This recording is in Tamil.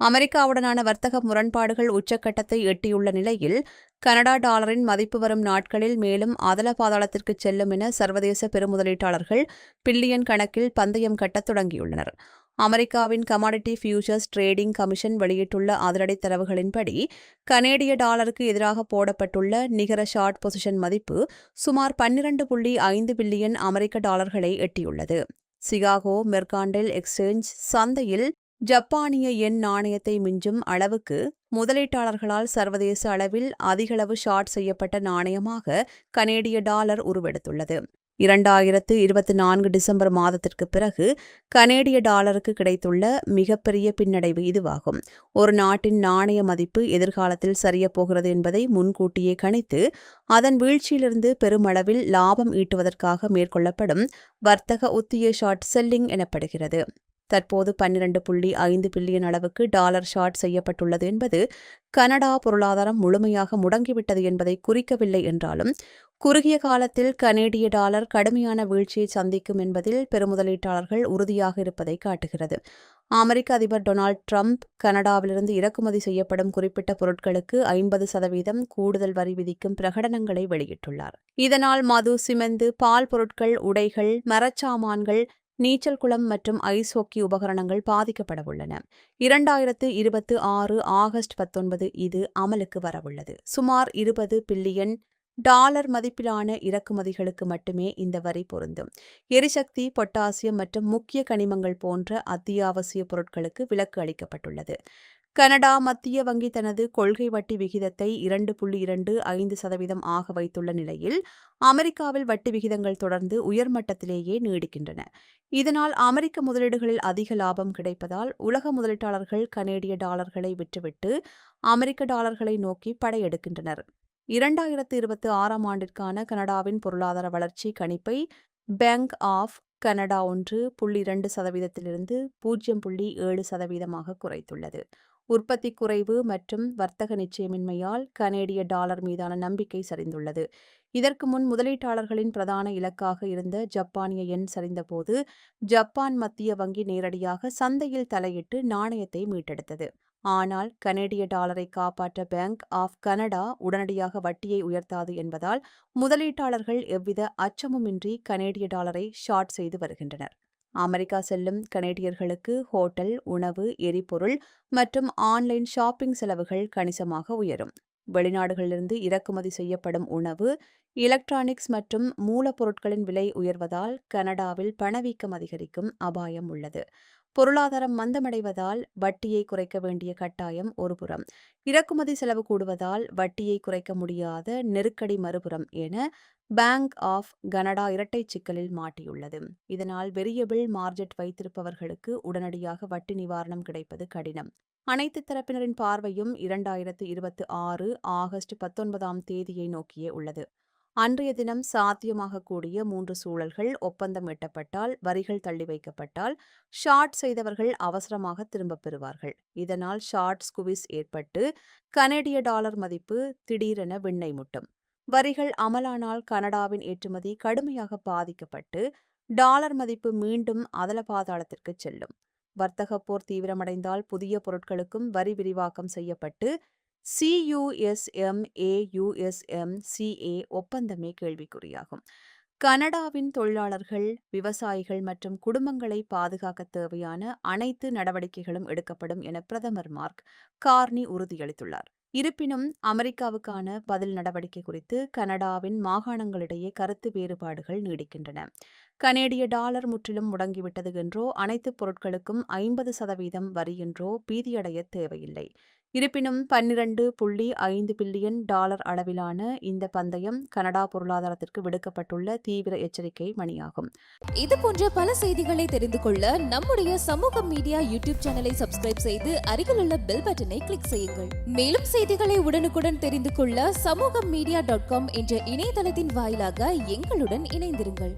அமெரிக்காவுடனான வர்த்தக முரண்பாடுகள் உச்சக்கட்டத்தை எட்டியுள்ள நிலையில் கனடா டாலரின் மதிப்பு வரும் நாட்களில் மேலும் அதலபாதாளத்திற்கு செல்லும் என சர்வதேச பெருமுதலீட்டாளர்கள் பில்லியன் கணக்கில் பந்தயம் கட்டத் தொடங்கியுள்ளனர். அமெரிக்காவின் கமாடிட்டி ஃபியூச்சர்ஸ் டிரேடிங் கமிஷன் வெளியிட்டுள்ள அதிரடி தரவுகளின்படி கனேடிய டாலருக்கு எதிராக போடப்பட்டுள்ள நிகர ஷார்ட் பொசிஷன் மதிப்பு சுமார் 12.5 பில்லியன் அமெரிக்க டாலர்களை எட்டியுள்ளது. சிகாகோ மெர்காண்டைல் எக்ஸ்சேஞ்ச் சந்தையில் ஜப்பானிய யென் நாணயத்தை மிஞ்சும் அளவுக்கு முதலீட்டாளர்களால் சர்வதேச அளவில் அதிகளவு ஷார்ட் செய்யப்பட்ட நாணயமாக கனேடிய டாலர் உருவெடுத்துள்ளது. 2024 டிசம்பர் மாதத்திற்கு பிறகு கனேடிய டாலருக்கு கிடைத்துள்ள மிகப்பெரிய பின்னடைவு இதுவாகும். ஒரு நாட்டின் நாணய மதிப்பு எதிர்காலத்தில் சரியப்போகிறது என்பதை முன்கூட்டியே கணித்து அதன் வீழ்ச்சியிலிருந்து பெருமளவில் லாபம் ஈட்டுவதற்காக மேற்கொள்ளப்படும் வர்த்தக உத்திய ஷார்ட் செல்லிங் எனப்படுகிறது. தற்போது 12.5 பில்லியன் அளவுக்கு டாலர் ஷார்ட் செய்யப்பட்டுள்ளது என்பது கனடா பொருளாதாரம் முழுமையாக முடங்கிவிட்டது என்பதை குறிக்கவில்லை என்றாலும் குறுகிய காலத்தில் கனேடிய டாலர் கடுமையான வீழ்ச்சியை சந்திக்கும் என்பதில் பெருமுதலீட்டாளர்கள் உறுதியாக இருப்பதை காட்டுகிறது. அமெரிக்க அதிபர் டொனால்ட் ட்ரம்ப் கனடாவிலிருந்து இறக்குமதி செய்யப்படும் குறிப்பிட்ட பொருட்களுக்கு 50% கூடுதல் வரி விதிக்கும் பிரகடனங்களை வெளியிட்டுள்ளார். இதனால் மது, சிமெந்து, பால் பொருட்கள், உடைகள், மரச்சாமான்கள், நீச்சல் குளம் மற்றும் ஐஸ் ஹாக்கி உபகரணங்கள் பாதிக்கப்படவுள்ளன. 2026 ஆகஸ்ட் 19 இது அமலுக்கு வரவுள்ளது. சுமார் 20 பில்லியன் டாலர் மதிப்பிலான இறக்குமதிகளுக்கு மட்டுமே இந்த வரி பொருந்தும். எரிசக்தி, பொட்டாசியம் மற்றும் முக்கிய கனிமங்கள் போன்ற அத்தியாவசிய பொருட்களுக்கு விலக்கு அளிக்கப்பட்டுள்ளது. கனடா மத்திய வங்கி தனது கொள்கை வட்டி விகிதத்தை 2.25% ஆக வைத்துள்ள நிலையில் அமெரிக்காவில் வட்டி விகிதங்கள் தொடர்ந்து உயர்மட்டத்திலேயே நீடிக்கின்றன. இதனால் அமெரிக்க முதலீடுகளில் அதிக லாபம் கிடைப்பதால் உலக முதலீட்டாளர்கள் கனேடிய டாலர்களை விற்றுவிட்டு அமெரிக்க டாலர்களை நோக்கி படையெடுக்கின்றனர். 2026 ஆண்டிற்கான கனடாவின் பொருளாதார வளர்ச்சி கணிப்பை பேங்க் ஆஃப் கனடா 1.2%இலிருந்து 0.7% குறைத்துள்ளது. உற்பத்தி குறைவு மற்றும் வர்த்தக நிச்சயமின்மையால் கனேடிய டாலர் மீதான நம்பிக்கை சரிந்துள்ளது. இதற்கு முன் முதலீட்டாளர்களின் பிரதான இலக்காக இருந்த ஜப்பானிய யென் சரிந்தபோது ஜப்பான் மத்திய வங்கி நேரடியாக சந்தையில் தலையிட்டு நாணயத்தை மீட்டெடுத்தது. ஆனால் கனேடிய டாலரை காப்பாற்ற பேங்க் ஆஃப் கனடா உடனடியாக வட்டியை உயர்த்தாது என்பதால் முதலீட்டாளர்கள் எவ்வித அச்சமுமின்றி கனேடிய டாலரை ஷார்ட் செய்து வருகின்றனர். அமெரிக்கா செல்லும் கனேடியர்களுக்கு ஹோட்டல், உணவு, எரிபொருள் மற்றும் ஆன்லைன் ஷாப்பிங் செலவுகள் கணிசமாக உயரும். வெளிநாடுகளிலிருந்து இறக்குமதி செய்யப்படும் உணவு, எலக்ட்ரானிக்ஸ் மற்றும் மூலப்பொருட்களின் விலை உயர்வதால் கனடாவில் பணவீக்கம் அதிகரிக்கும் அபாயம் உள்ளது. பொருளாதாரம் மந்தமடைவதால் வட்டியை குறைக்க வேண்டிய கட்டாயம் ஒருபுறம், இறக்குமதி செலவு கூடுவதால் வட்டியை குறைக்க முடியாத நெருக்கடி மறுபுறம் என பேங்க் ஆஃப் கனடா இரட்டை சிக்கலில் மாட்டியுள்ளது. இதனால் வேரியபிள் மார்ஜெட் வைத்திருப்பவர்களுக்கு உடனடியாக வட்டி நிவாரணம் கிடைப்பது கடினம். அனைத்து தரப்பினரின் பார்வையும் 2026 ஆகஸ்ட் 19 நோக்கியே உள்ளது. அன்றைய தினம் சாத்தியமாகக்கூடிய 3 சூழல்கள்: ஒப்பந்தம் எட்டப்பட்டால், வரிகள் தள்ளி வைக்கப்பட்டால், ஷார்ட் செய்தவர்கள் அவசரமாக திரும்பப் பெறுவார்கள். இதனால் ஷார்ட் ஸ்குவிஸ் ஏற்பட்டு கனேடிய டாலர் மதிப்பு திடீரென விண்ணை முட்டும். வரிகள் அமலானால் கனடாவின் ஏற்றுமதி கடுமையாக பாதிக்கப்பட்டு டாலர் மதிப்பு மீண்டும் அதலபாதாளத்திற்கு செல்லும். வர்த்தக போர் தீவிரமடைந்தால் புதிய பொருட்களுக்கும் வரி விரிவாக்கம் செய்யப்பட்டு CUSMA-USMCA ஒப்பந்தமே கேள்விக்குறியாகும். கனடாவின் தொழிலாளர்கள், விவசாயிகள் மற்றும் குடும்பங்களை பாதுகாக்க தேவையான அனைத்து நடவடிக்கைகளும் எடுக்கப்படும் என பிரதமர் மார்க் கார்னி உறுதியளித்துள்ளார். இருப்பினும் அமெரிக்காவுக்கான பதில் நடவடிக்கை குறித்து கனடாவின் மாகாணங்களிடையே கருத்து வேறுபாடுகள் நீடிக்கின்றன. கனேடிய டாலர் முற்றிலும் முடங்கிவிட்டது என்றோ அனைத்து பொருட்களுக்கும் 50% வரி என்றோ பீதியடைய தேவையில்லை. இருப்பினும் 12.5 பில்லியன் டாலர் அளவிலான இந்த பந்தயம் கனடா பொருளாதாரத்திற்கு விடுக்கப்பட்டுள்ள தீவிர எச்சரிக்கை மணியாகும். இது போன்ற பல செய்திகளை தெரிந்து கொள்ள நம்முடைய சமூக மீடியா யூடியூப் சேனலை சப்ஸ்கிரைப் செய்து அருகிலுள்ள பெல் பட்டனை கிளிக் செய்யுங்கள். மேலும் செய்திகளை உடனுக்குடன் தெரிந்து கொள்ள சமூகமீடியா.com என்ற இணையதளத்தின் வாயிலாக எங்களுடன் இணைந்திருங்கள்.